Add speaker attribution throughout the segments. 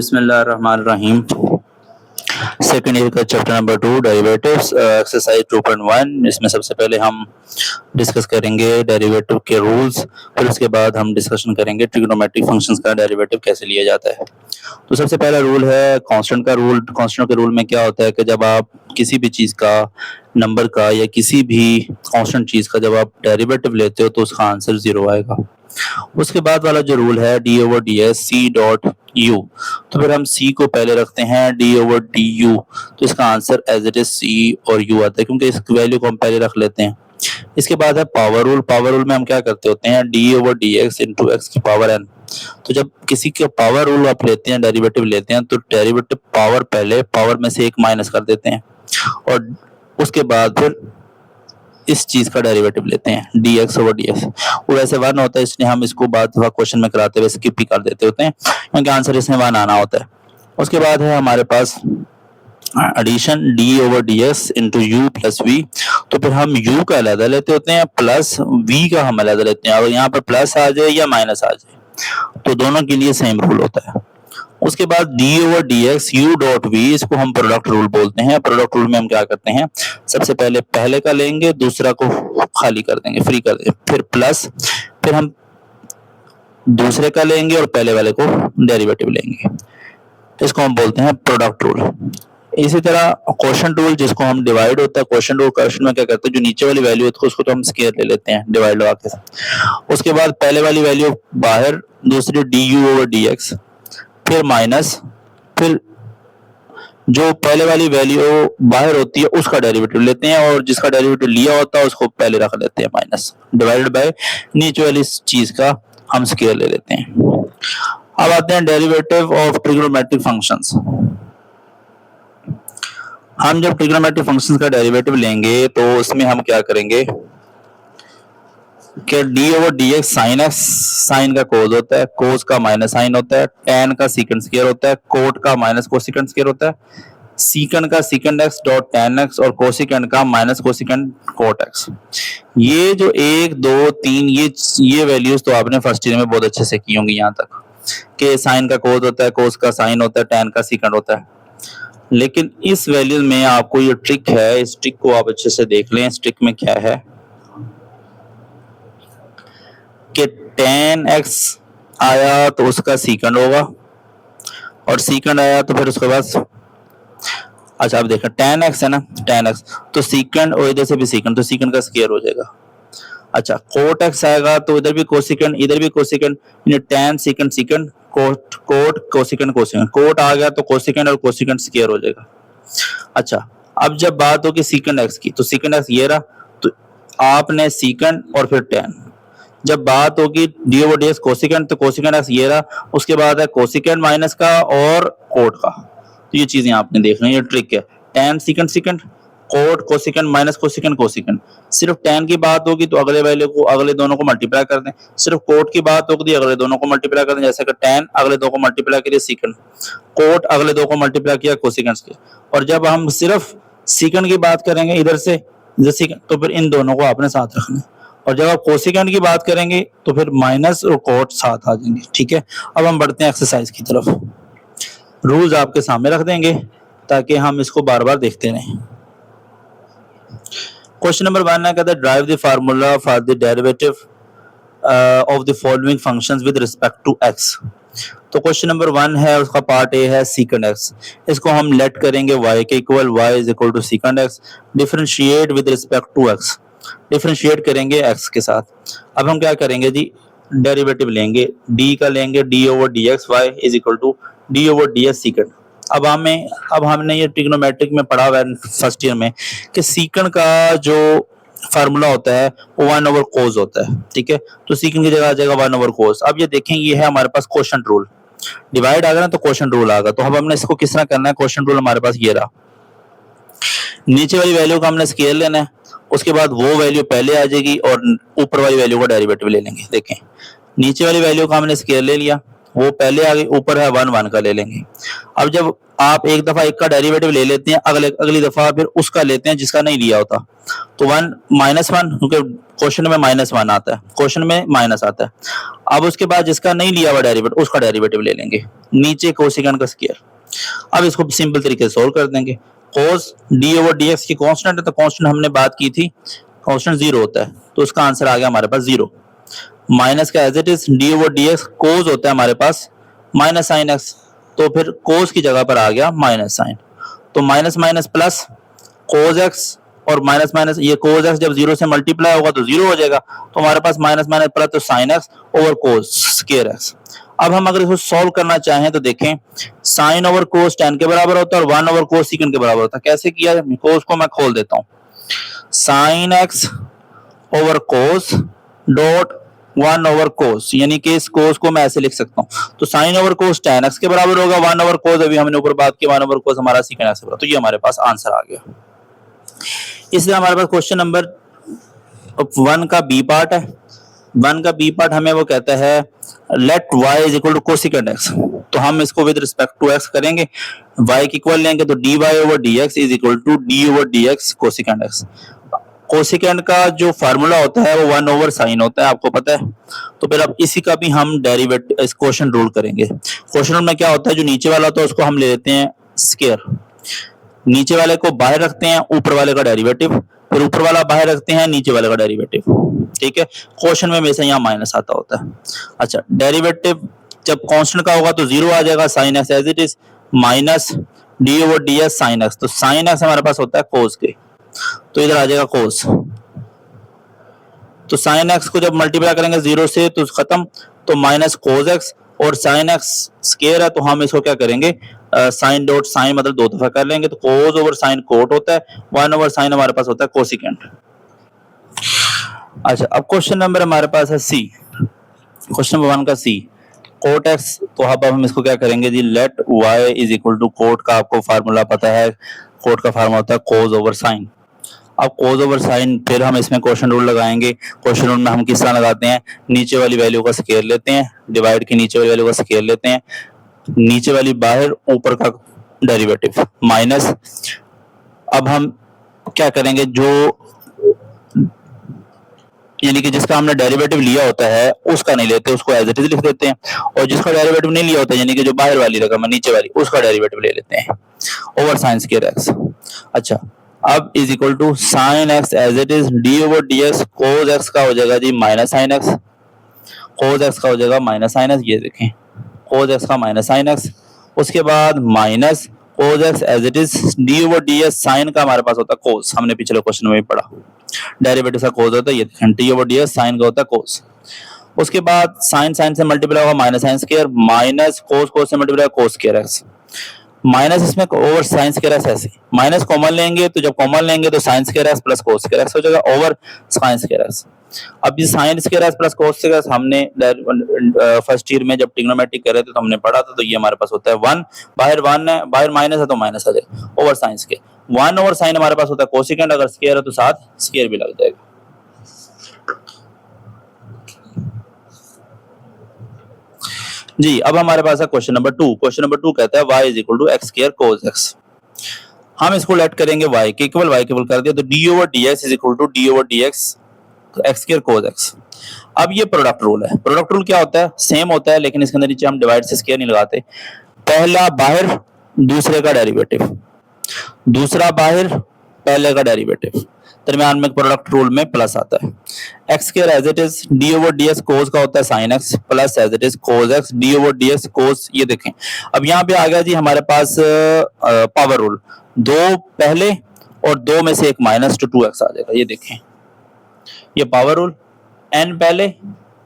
Speaker 1: बिस्मिल्लाहिर्रहमानिर्रहीम। Second year का chapter number 2 derivatives exercise 2.1। इसमें सबसे पहले हम डिस्कस करेंगे डेरिवेटिव के रूल्स, फिर उसके बाद हम डिस्कशन करेंगे ट्रिग्नोमेट्रिक फंक्शंस का डेरिवेटिव कैसे लिया जाता है। तो सबसे पहला रूल है कांस्टेंट का रूल। कांस्टेंट के रूल में क्या होता है कि जब आप किसी भी चीज़ का, नंबर का या किसी भी कांस्टेंट चीज़ का जब आप डेरिवेटिव लेते हो तो उसका आंसर 0 आएगा। उसके बाद वाला जो रूल है d over D s c dot u, तो फिर हम सी को पहले रखते हैं डी ओवर डी यू, तो इसका answer as it is c और यू आता है क्योंकि इस वैल्यू को हम पहले रख लेते हैं। इसके बाद है पावर रूल। पावर रूल में हम क्या करते होते हैं D over D x into x की पावर एन। तो जब किसी के पावर रूल आप लेते हैं, डेरिवेटिव लेते हैं, तो डेरिवेटिव पावर पहले पावर में से एक माइनस कर देते हैं और उसके बाद फिर इस चीज का डेरिवेटिव लेते हैं D x over D x. वो वैसे 1 होता है, इसलिए हम इसको बाद क्वेश्चन में कराते हुए स्किप ही कर देते होते हैं क्योंकि आंसर इसमें 1 आना होता है। उसके बाद है हमारे पास addition D over D S into U plus V. तो फिर हम यू का अलग लेते होते हैं प्लस वी का हम अलग लेते हैं। अगर यहाँ पर प्लस आ जाए या माइनस आ जाए तो दोनों के लिए सेम रूल होता है। उसके बाद d over D x u dot v, इसको हम प्रोडक्ट रूल बोलते हैं। प्रोडक्ट रूल में हम क्या करते हैं, सबसे पहले का लेंगे, दूसरा को खाली कर देंगे, फ्री कर देंगे, फिर प्लस, फिर हम दूसरे का लेंगे और पहले वाले को डेरिवेटिव लेंगे। इसको हम बोलते हैं प्रोडक्ट रूल। इसी तरह क्वोशंट रूल, जिसको हम डिवाइड होता है क्वोशंट रूल, क्वेश्चन में क्या करते हैं जो नीचे वाली वैल्यू होती है उसको तो हम स्क्वायर ले लेते हैं डिवाइड लगा के। उसके बाद पहले वाली वैल्यू बाहर, दूसरी D you over D x, फिर माइनस, फिर जो पहले वाली वैल्यू बाहर होती है उसका डेरिवेटिव लेते हैं और जिसका डेरिवेटिव लिया होता है उसको पहले रख लेते हैं माइनस, डिवाइडेड बाय नीचे वाली चीज का हम स्क्वायर ले लेते हैं। अब आते हैं डेरिवेटिव ऑफ ट्रिग्नोमेट्रिक फंक्शंस। हम जब ट्रिग्नोमेट्रिक फंक्शंस का डेरिवेटिव लेंगे तो उसमें हम क्या करेंगे कि d over D x sine x, sine का कोस होता है, कोस का माइनस साइन होता है, टेन का सीकेंड स्क्वायर होता है, कोट का माइनस कोसिकेंड स्क्वायर होता है, सीकेंड का सीकेंड एक्स डॉट टेन एक्स और कोसिकेंड का माइनस कोसिकेंड कोट एक्स। ये जो 1 2 3 ये वैल्यूज तो आपने फर्स्ट ईयर में बहुत अच्छे से की होंगी यहाँ तक कि साइन का कोस होता है, कोस का साइन होता है, टेन का सीकेंड होता है। लेकिन इस वैल्यू में आपको ये ट्रिक है, इस ट्रिक को आप अच्छे से देख लें। इस ट्रिक में क्या है कि tan x आया तो उसका सीकेंड होगा और सीकेंड आया तो फिर उसके बाद, अच्छा आप देखा tan x है ना, tan x तो सीकेंड और इधर से भी सीकेंड, तो सीकेंड का स्क्वायर हो जाएगा। अच्छा कोट x आएगा तो इधर भी कोसिकेंड, इधर भी cosecant, tan secant secant cot cot cosecant cosecant, cot आ गया तो कोसिकेंड और कोसिकेंड स्क्वायर हो जाएगा। अच्छा अब जब बात होगी सीकेंड x की, तो सीकेंड x ये रहा, तो आपने सीकेंड और फिर tan। जब बात होगी D over D x cosecant, तो कोसिकेंड एक्स ये रहा, उसके बाद है कोसिकेंड माइनस का और कोट का। तो ये चीजें आपने देखना है, ये ट्रिक है। tan secant secant, cot cosecant minus cosecant cosecant. सिर्फ tan की बात होगी तो अगले वैल्यू को, अगले दोनों को मल्टीप्लाई कर दें। सिर्फ कोट की बात होगी अगले दोनों को मल्टीप्लाई कर दें, जैसे कि tan अगले दो को मल्टीप्लाई किया सीकेंड, कोट अगले दो को मल्टीप्लाई किया कोसिकेंड के। और जब हम सिर्फ सीकेंड की बात करेंगे इधर से तो फिर इन दोनों को आपने साथ रखना है। और जब आप कोसिकेंड की बात करेंगे तो फिर माइनस और कोट साथ आ जाएंगे। ठीक है, अब हम बढ़ते हैं एक्सरसाइज की तरफ। रूल्स आपके सामने रख देंगे ताकि हम इसको बार बार देखते रहें। क्वेश्चन नंबर 1 है, कहता है derive the formula for the derivative of the following functions with respect to x. तो क्वेश्चन नंबर 1 है, उसका पार्ट ए है सीकेंड एक्स। इसको हम लेट करेंगे y के equal, y is equal to secant x, differentiate with respect to x, differentiate करेंगे x के साथ। अब हम क्या करेंगे जी, डेरिवेटिव लेंगे, d का लेंगे d over D x y is equal to d over D s secant. अब हमने ये ट्रिग्नोमेट्रिक में पढ़ा हुआ है फर्स्ट ईयर में कि सीकेंड का जो फार्मूला होता है वो 1 ओवर कोस होता है। ठीक है, तो सीकेंड की जगह आ जाएगा 1 ओवर कोस। अब ये देखें, ये है हमारे पास क्वोशंट रूल, डिवाइड आ गया ना तो क्वोशंट रूल आ गया। तो अब हमने इसको किस तरह करना है, क्वोशंट रूल हमारे पास ये रहा, नीचे वाली वैल्यू का हमने स्केल लेना है, उसके बाद वो वैल्यू पहले आ जाएगी और ऊपर वाली वैल्यू का डेरिवेटिव ले लेंगे। देखें नीचे वाली वैल्यू का हमने स्केल ले लिया, वो पहले आ गई, ऊपर है 1 1 का ले लेंगे। अब जब आप एक दफा एक का डेरिवेटिव ले लेते हैं, अगली दफा फिर उसका लेते हैं जिसका नहीं लिया होता। तो वन माइनस वन, क्योंकि क्वेश्चन में माइनस वन आता है, क्वेश्चन में माइनस आता है। अब उसके बाद जिसका नहीं लिया हुआ डेरिवेटिव उसका डेरिवेटिव ले लेंगे, नीचे कोसेकेंड का स्क्वायर। अब इसको सिंपल तरीके से सोल्व कर देंगे। कोस डी ओवर डी एक्स की कांस्टेंट है, तो कांस्टेंट हमने बात की थी, कांस्टेंट जीरो होता है, तो उसका आंसर आ गया हमारे पास जीरो। माइनस का as it is D over D X, cos होता है हमारे पास माइनस साइन एक्स, तो फिर कोस की जगह पर आ गया माइनस साइन, तो minus minus plus cos x, और माइनस माइनस ये कोस एक्स जब जीरो से मल्टीप्लाई होगा तो जीरो हो जाएगा, तो हमारे पास माइनस माइनस प्लस तो साइन एक्स ओवर कोस स्क्वायर एक्स। अब हम अगर इसको सॉल्व करना चाहें तो देखें, साइन ओवर कोस tan के बराबर होता है और 1 ओवर कोस सेकंड के बराबर होता है। कैसे किया, कोस को मैं खोल देता हूं, साइन एक्स ओवर कोस डॉट 1 ओवर कोस, यानी कि इस कोस को मैं ऐसे लिख सकता हूं, तो साइन ओवर कोस tan x के बराबर होगा, 1 ओवर कोस अभी हमने ऊपर बात की 1 ओवर कोस हमारा सेकंड एक्स के बराबर, तो ये हमारे पास आंसर आ गया। इसलिए हमारे पास क्वेश्चन नंबर 1 का बी पार्ट है। 1 का बी पार्ट हमें वो कहता है let y is equal to cosecant x, तो हम इसको विद रिस्पेक्ट टू x करेंगे, y की इक्वल लेंगे तो dy over dx is equal to d over dx cosecant x। Cosecant का जो फार्मूला होता है वो 1 ओवर साइन होता है, आपको पता है। तो फिर अब इसी का भी हम डेरिवेटिव इस क्वेश्चन रूल करेंगे। क्वेश्चन रूल में क्या होता है, जो नीचे वाला होता है उसको हम ले लेते हैं स्क्वायर, नीचे वाले को बाहर रखते हैं, ऊपर वाले का डेरिवेटिव, फिर ऊपर वाला बाहर रखते हैं, नीचे वाले का डेरिवेटिव, ठीक है। क्वेश्चन में हमेशा यहाँ माइनस आता होता है। अच्छा, डेरिवेटिव जब कांस्टेंट का होगा तो जीरो आ जाएगा, sine x as it is minus d over D S sine x, तो साइन एक्स हमारे पास होता है कोस के, तो इधर आ जाएगा कोस, तो साइन एक्स को जब मल्टीप्लाई करेंगे जीरो से तो खत्म, तो माइनस कोस एक्स, और साइन एक्स स्क्वायर है तो हम इसको क्या करेंगे, साइन डॉट साइन मतलब दो दफा कर लेंगे, तो कोस ओवर साइन कोट होता है, 1 ओवर साइन हमारे पास होता है कोसिकेंट। अच्छा, अब क्वेश्चन नंबर हमारे पास है सी, क्वेश्चन नंबर 1 का सी, कोट एक्स, तो अब हम इसको क्या करेंगे जी, let Y is equal to cot का आपको फार्मूला पता है, कोट का फार्मूला होता है कोस ओवर साइन। अब कोस ओवर साइन, फिर हम इसमें क्वेश्चन रूल लगाएंगे। क्वेश्चन रूल में हम किस तरह लगाते हैं, नीचे वाली वैल्यू का स्क्वायर लेते हैं, डिवाइड की नीचे वाली वैल्यू का स्क्वायर लेते हैं, नीचे वाली बाहर, ऊपर का डेरिवेटिव माइनस। अब हम क्या करेंगे, जो यानी कि जिसका हमने डेरिवेटिव लिया होता है उसका नहीं लेते, उसको एज इट इज लिख देते हैं, और जिसका डेरिवेटिव नहीं लिया होता यानी कि जो बाहर वाली रकम है नीचे वाली, उसका डेरिवेटिव ले लेते हैं ओवर साइन स्क्वायर एक्स। अच्छा, अब is equal to sine x as it is D over D X, cos X का हो जाएगा जी minus sine X, cos X का हो जाएगा माइनस साइन एक्स, ये देखें कोस एक्स का माइनस साइन एक्स, उसके बाद minus cos X as it is D over D S, sine का हमारे पास होता है कोस, हमने पिछले क्वेश्चन में भी पढ़ा, डेरिवेटिव का कोस होता है, ये देखें D over D S, sine का होता है कोस। उसके बाद साइन साइन से मल्टीप्लाई होगा minus sine square, minus cos cos से multiply cos square X, minus इसमें ओवर साइन स्क्वायर एक्स, ऐसे माइनस कॉमन लेंगे, तो जब कॉमन लेंगे तो sine square X plus cos square X हो जाएगा ओवर साइन स्क्वायर एक्स। अब ये sine square X plus cos square X हमने फर्स्ट ईयर में जब ट्रिग्नोमेट्रिक कर रहे थे तो हमने पढ़ा था, तो ये हमारे पास होता है 1, बाहर 1 है, बाहर माइनस है तो माइनस आ जाएगा over sine square, 1 over sine हमारे पास होता है कोसेकेंड, अगर स्क्वायर है तो साथ स्क्वायर भी लग जाएगा। जी, अब हमारे पास है क्वेश्चन नंबर 2। क्वेश्चन नंबर 2 कहता है y is equal to x square cos x. हम इसको लेट करेंगे y के इक्वल, y के इक्वल कर दिया तो d over dx is equal to d over dx x square cos x. अब ये प्रोडक्ट रूल है। प्रोडक्ट रूल क्या होता है, सेम होता है, लेकिन इसके अंदर नीचे हम डिवाइड से स्क्वायर नहीं लगाते। पहला बाहर, दूसरे का डेरिवेटिव, दूसरा बाहर, पहले का डेरिवेटिव, दरमियान में प्रोडक्ट रूल में प्लस आता है। X square as it is D over D X cos का होता है sine X, plus as it is cos X D over D X cos. ये देखें, अब यहाँ पे आ गया जी हमारे पास पावर रूल, 2 पहले और 2 में से एक माइनस तो 2x आ जाएगा। ये देखें, ये पावर रूल, n पहले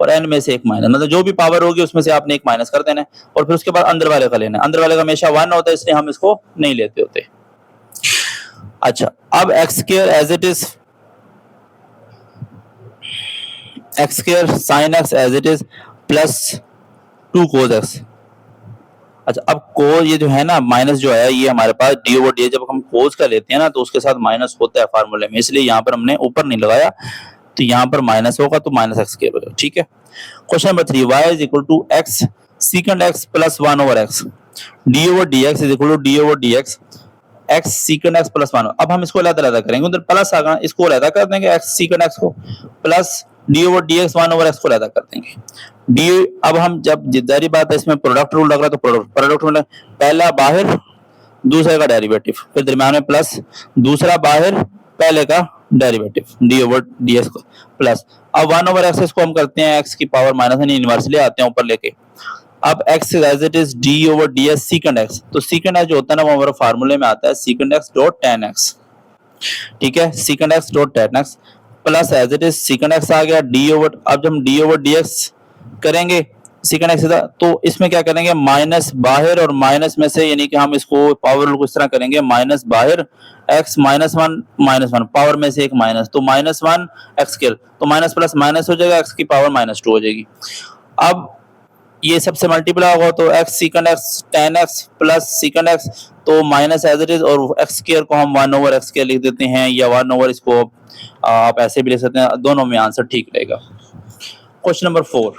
Speaker 1: और n में से एक माइनस, मतलब जो भी पावर होगी उसमें से आपने एक माइनस कर देना है, और फिर उसके बाद अंदर वाले का लेना है। अंदर वाले का हमेशा 1 होता है, इसलिए हम इसको नहीं लेते होते। अच्छा, अब x square as it is x square sine x as it is plus 2 cos x. अच्छा, अब कोस ये जो है ना माइनस जो है ये हमारे पास डी ओवर डी, जब हम कोस का लेते हैं ना तो उसके साथ माइनस होता है फार्मूले में, इसलिए यहाँ पर हमने ऊपर नहीं लगाया, तो यहाँ पर माइनस होगा तो माइनस एक्स स्क्वायर, ठीक है। Question number 3, y is equal to x secant x plus 1 over x. D over D x is equal to d over D x x secant x plus 1। अब हम इसको अलग-अलग करेंगे, उधर प्लस आ गया, इसको अलग कर देंगे एक्स सीकंड एक्स को, plus D over D x 1 over x को अलग कर देंगे। डी अब हम जब जारी बात है इसमें प्रोडक्ट रूल लग रहा है, तो प्रोडक्ट रूल पहला बाहर दूसरे का डेरिवेटिव, फिर दरम्यान में प्लस, दूसरा बाहर पहले का derivative D over D x को प्लस। अब 1 ओवर एक्स को हम करते हैं एक्स की पावर माइनस इनवर्स ले आते हैं ऊपर लेके। अब x as it is D over D s secant x, तो सीकंड एक्स जो होता है ना वो हमारे फार्मूले में आता है secant X dot tan X, ठीक है, secant X dot tan X plus as it is secant X आ गया डी ओवर, अब जब हम डी ओवर डी एक्स करेंगे सीकंड एक्स तो इसमें क्या करेंगे माइनस बाहर और माइनस में से, यानी कि हम इसको पावर रूल को इस तरह करेंगे माइनस बाहर x माइनस वन पावर में से एक माइनस, तो माइनस 1 एक्स स्क्वायर, तो माइनस प्लस माइनस हो जाएगा, x की पावर माइनस 2 हो जाएगी। अब ये सबसे मल्टीप्लाई होगा तो x secant x tan x plus secant x, तो माइनस एज इट इज, और x स्क्वायर को हम 1 ओवर x स्क्वायर लिख देते हैं, या 1 ओवर इसको आप ऐसे भी लिख सकते हैं, दोनों में आंसर ठीक रहेगा। क्वेश्चन नंबर 4,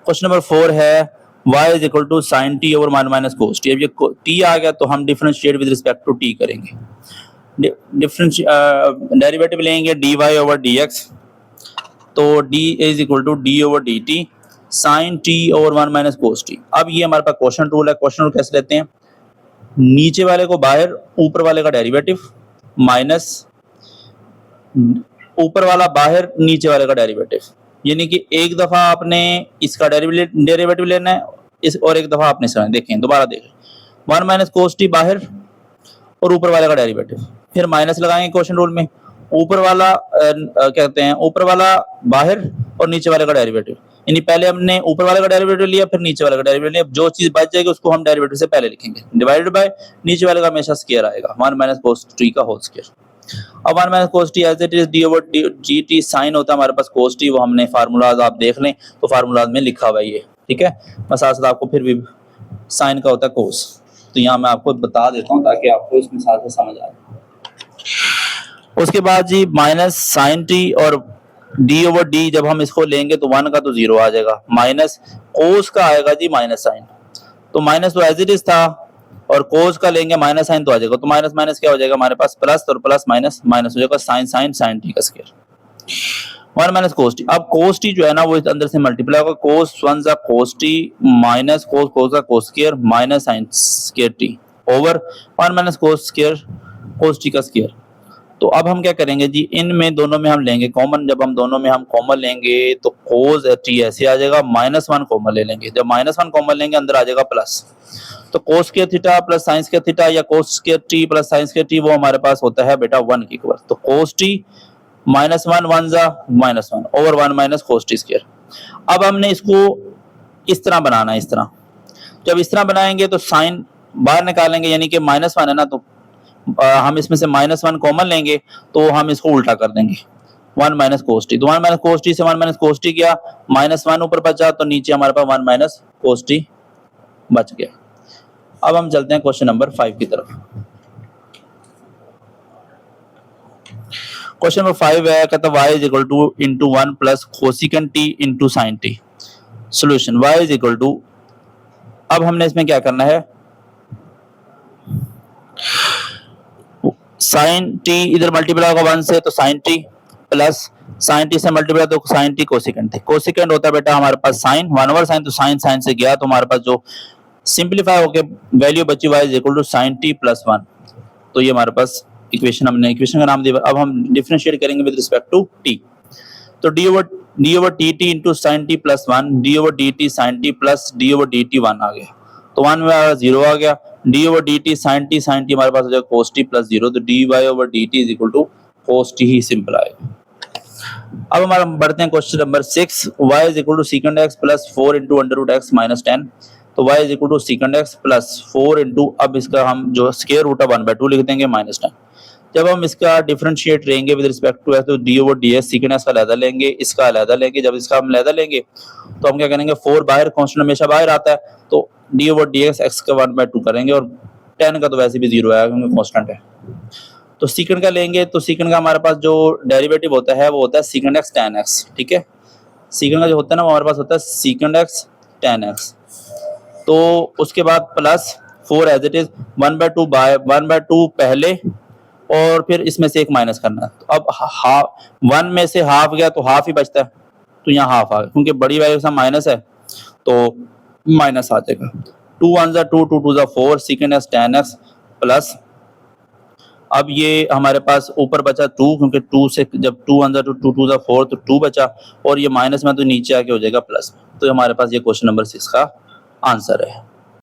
Speaker 1: क्वेश्चन नंबर 4 है y is equal to sine t over one minus cos t. अब ये t आ गया तो हम differentiate with respect to t करेंगे, डेरिवेटिव लेंगे dy ओवर dx, तो d is equal to d over dt sine t over 1 minus cos t. अब ये हमारे पास क्वेश्चन रूल है, क्वेश्चन रूल कैसे लेते हैं, नीचे वाले को बाहर, ऊपर वाले का डेरिवेटिव माइनस ऊपर वाला बाहर नीचे वाले का डेरिवेटिव, यानी कि एक दफा आपने इसका डेरिवेटिव लेना है इस, और एक दफा आपने इसका, देखें दोबारा देखें, 1 माइनस कोस टी बाहर और ऊपर वाले का डेरिवेटिव, फिर माइनस लगाएंगे क्वेश्चन रूल में, ऊपर वाला कहते हैं ऊपर वाला बाहर और नीचे वाले का डेरिवेटिव, यानी पहले हमने ऊपर वाले का डेरिवेटिव लिया फिर नीचे वाले का डेरिवेटिव लिया, जो चीज बच जाएगी उसको हम डेरिवेटिव से पहले लिखेंगे, डिवाइडेड बाय नीचे वाले का हमेशा स्क्वायर आएगा 1 माइनस कोस टी का होल स्क्वायर। अब 1 minus cos t as it is D over g t sine होता है हमारे पास कोस टी, वो हमने फार्मूलाज आप देख लें तो फार्मूलाज में लिखा हुआ है ये, ठीक है, मैं साथ साथ आपको फिर भी साइन का होता है कोस, तो यहाँ मैं आपको बता देता हूँ ताकि आपको इसमें साथ में समझ आए। उसके बाद जी माइनस साइन टी और डी ओवर डी, जब हम इसको लेंगे तो 1 का तो 0 आ जाएगा, माइनस कोस का आएगा जी माइनस साइन, तो माइनस तो एज इट इज था, और कोस का लेंगे माइनस साइन तो आ जाएगा, तो माइनस माइनस क्या हो जाएगा हमारे पास प्लस, और प्लस माइनस माइनस हो जाएगा साइन साइन साइन टी का स्क्वायर 1 माइनस कोस टी। अब कोस टी जो है ना वो अंदर से मल्टीप्लाई होगा, कोस 1 जा कोस टी माइनस कोस कोस का cos square minus sine square T over 1 minus cos square कोस टी का स्क्वायर। तो अब हम क्या करेंगे जी, इनमें दोनों में हम लेंगे कॉमन, जब हम दोनों में हम कॉमन लेंगे तो कोस टी ऐसे आ जाएगा, -1 कॉमन ले लेंगे, जब -1 कॉमन लेंगे अंदर आ जाएगा प्लस, तो cos square theta plus sine square theta या cos square T plus sine square T वो हमारे पास होता है बेटा 1 के इक्वल, तो कोस टी -1 1 जा -1 over 1 minus cos T square. अब हमने इसको इस तरह बनाना है, इस तरह, जब इस तरह बनाएंगे तो साइन बाहर निकालेंगे, यानी कि -1 है ना, तो हम इसमें से -1 कॉमन लेंगे तो हम इसको उल्टा कर देंगे 1 माइनस कोस टी, तो 1 माइनस कोस टी से 1 माइनस कोस टी गया, -1 ऊपर बचा तो नीचे हमारे पास 1 माइनस कोस टी बच गया। अब हम चलते हैं क्वेश्चन नंबर 5 की तरफ। क्वेश्चन नंबर 5 है, कहता y is equal to into 1 plus cosecant t into sine t. Solution y is equal to, अब हमने इसमें क्या करना है, साइन टी इधर मल्टीप्लाई होगा 1 से तो sine t plus sine t से मल्टीप्लाई तो साइन टी कोसिकेंट थे, कोसिकेंट होता है बेटा हमारे पास साइन 1 ओवर साइन, तो साइन साइन से गया तो हमारे पास जो सिंपलीफाई होके वैल्यू बची y is equal to sine t plus 1, तो ये हमारे पास इक्वेशन, हमने इक्वेशन का नाम दिया। अब हम डिफरेंशिएट करेंगे विद रिस्पेक्ट टू t, तो d over dt into sine t plus 1 d over dt sine t plus d over dt 1 आ गया, तो 1 में 0 आ गया, d over dt sine t हमारे पास हो जाएगा cos t प्लस 0, तो dy over dt is equal to cos t ही सिंपल आएगा। अब हमारा बढ़ते हैं question number 6, y is equal to secant x plus 4 into under root x minus 10, तो y is equal to secant x plus 4 into, अब इसका हम जो स्क्वायर रूट ऑफ 1/2 लिख देंगे माइनस 10। जब हम इसका डिफरेंशिएट लेंगे विद रिस्पेक्ट टू तो d ओवर ds सीकेंड x का अलग लेंगे, इसका अलग लेंगे, जब इसका हम अलग लेंगे तो हम क्या करेंगे 4 बाहर, कांस्टेंट हमेशा बाहर आता है, तो d ओवर dx x का 1/2 करेंगे, और 10 का तो वैसे भी 0 आएगा क्योंकि कांस्टेंट है। तो सीकेंड का लेंगे तो सीकेंड का हमारे पास जो डेरिवेटिव होता है वो होता है सीकेंड x tan x, ठीक है, सीकेंड का जो होता है ना वो हमारे पास होता है सीकेंड x tan x, तो उसके बाद प्लस 4 एज इट इज 1/2 पहले और फिर इसमें से एक माइनस करना है। तो अब हाफ 1 में से हाफ गया तो हाफ ही बचता है, तो यहाँ हाफ आ गया क्योंकि बड़ी वैल्यू के साथ माइनस है तो माइनस आ जाएगा। 2 1 2 2 2 4 secant x tan x plus अब ये हमारे पास ऊपर बचा 2 क्योंकि 2 से जब 2 1 2 2 2 4 तो 2 बचा और ये माइनस में तो नीचे आके हो जाएगा प्लस। तो हमारे पास ये क्वेश्चन नंबर 6 का आंसर है।